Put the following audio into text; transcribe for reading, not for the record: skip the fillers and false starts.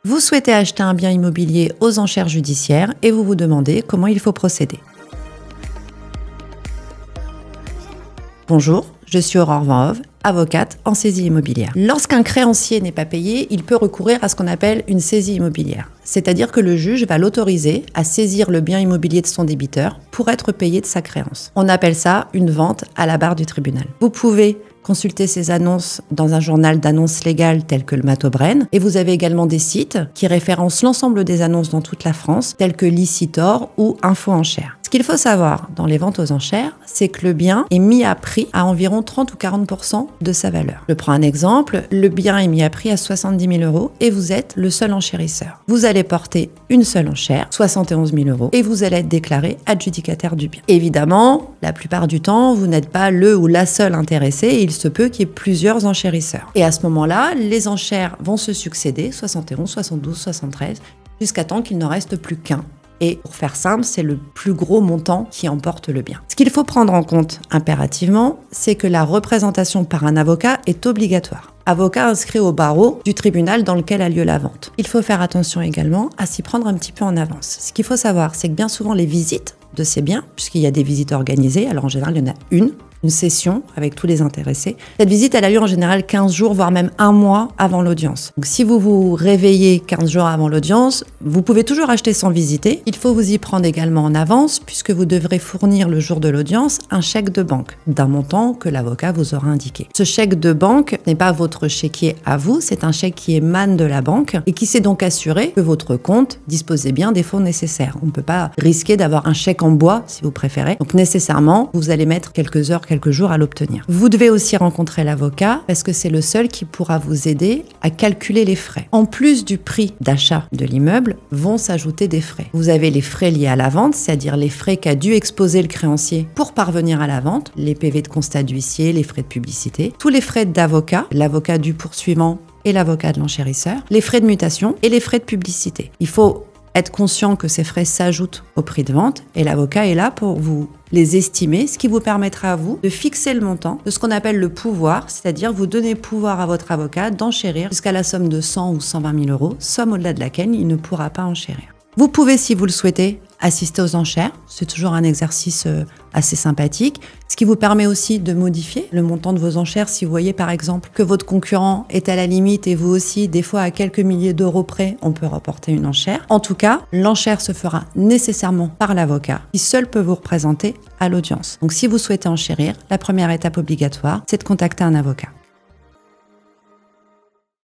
Vous souhaitez acheter un bien immobilier aux enchères judiciaires et vous vous demandez comment il faut procéder. Bonjour, je suis Aurore Van Hove, avocate en saisie immobilière. Lorsqu'un créancier n'est pas payé, il peut recourir à ce qu'on appelle une saisie immobilière. C'est-à-dire que le juge va l'autoriser à saisir le bien immobilier de son débiteur pour être payé de sa créance. On appelle ça une vente à la barre du tribunal. Vous pouvez consulter ces annonces dans un journal d'annonces légales tel que le Matobraine. Et vous avez également des sites qui référencent l'ensemble des annonces dans toute la France, tels que Licitor ou Info Enchères. Ce qu'il faut savoir dans les ventes aux enchères, c'est que le bien est mis à prix à environ 30 ou 40% de sa valeur. Je prends un exemple, le bien est mis à prix à 70 000 € et vous êtes le seul enchérisseur. Vous allez porter une seule enchère, 71 000 € et vous allez être déclaré adjudicataire du bien. Évidemment, la plupart du temps, vous n'êtes pas le ou la seule intéressée et il se peut qu'il y ait plusieurs enchérisseurs. Et à ce moment-là, les enchères vont se succéder, 71, 72, 73, jusqu'à temps qu'il n'en reste plus qu'un. Et pour faire simple, c'est le plus gros montant qui emporte le bien. Ce qu'il faut prendre en compte impérativement, c'est que la représentation par un avocat est obligatoire. Avocat inscrit au barreau du tribunal dans lequel a lieu la vente. Il faut faire attention également à s'y prendre un petit peu en avance. Ce qu'il faut savoir, c'est que bien souvent les visites de ces biens, puisqu'il y a des visites organisées, alors en général il y en a une session avec tous les intéressés. Cette visite, elle a lieu en général 15 jours, voire même un mois avant l'audience. Donc si vous vous réveillez 15 jours avant l'audience, vous pouvez toujours acheter sans visiter. Il faut vous y prendre également en avance, puisque vous devrez fournir le jour de l'audience un chèque de banque d'un montant que l'avocat vous aura indiqué. Ce chèque de banque n'est pas votre chéquier à vous, c'est un chèque qui émane de la banque et qui s'est donc assuré que votre compte disposait bien des fonds nécessaires. On ne peut pas risquer d'avoir un chèque en bois, si vous préférez. Donc nécessairement, vous allez mettre quelques heures, quelques jours à l'obtenir. Vous devez aussi rencontrer l'avocat parce que c'est le seul qui pourra vous aider à calculer les frais. En plus du prix d'achat de l'immeuble, vont s'ajouter des frais. Vous avez les frais liés à la vente, c'est-à-dire les frais qu'a dû exposer le créancier pour parvenir à la vente, les PV de constat d'huissier, les frais de publicité, tous les frais d'avocat, l'avocat du poursuivant et l'avocat de l'enchérisseur, les frais de mutation et les frais de publicité. Il faut être conscient que ces frais s'ajoutent au prix de vente et l'avocat est là pour vous les estimer, ce qui vous permettra à vous de fixer le montant de ce qu'on appelle le pouvoir, c'est-à-dire vous donner pouvoir à votre avocat d'enchérir jusqu'à la somme de 100 ou 120 000 €, somme au-delà de laquelle il ne pourra pas enchérir. Vous pouvez, si vous le souhaitez, assister aux enchères. C'est toujours un exercice assez sympathique, ce qui vous permet aussi de modifier le montant de vos enchères si vous voyez par exemple que votre concurrent est à la limite et vous aussi, des fois à quelques milliers d'euros près, on peut reporter une enchère. En tout cas, l'enchère se fera nécessairement par l'avocat qui seul peut vous représenter à l'audience. Donc si vous souhaitez enchérir, la première étape obligatoire, c'est de contacter un avocat.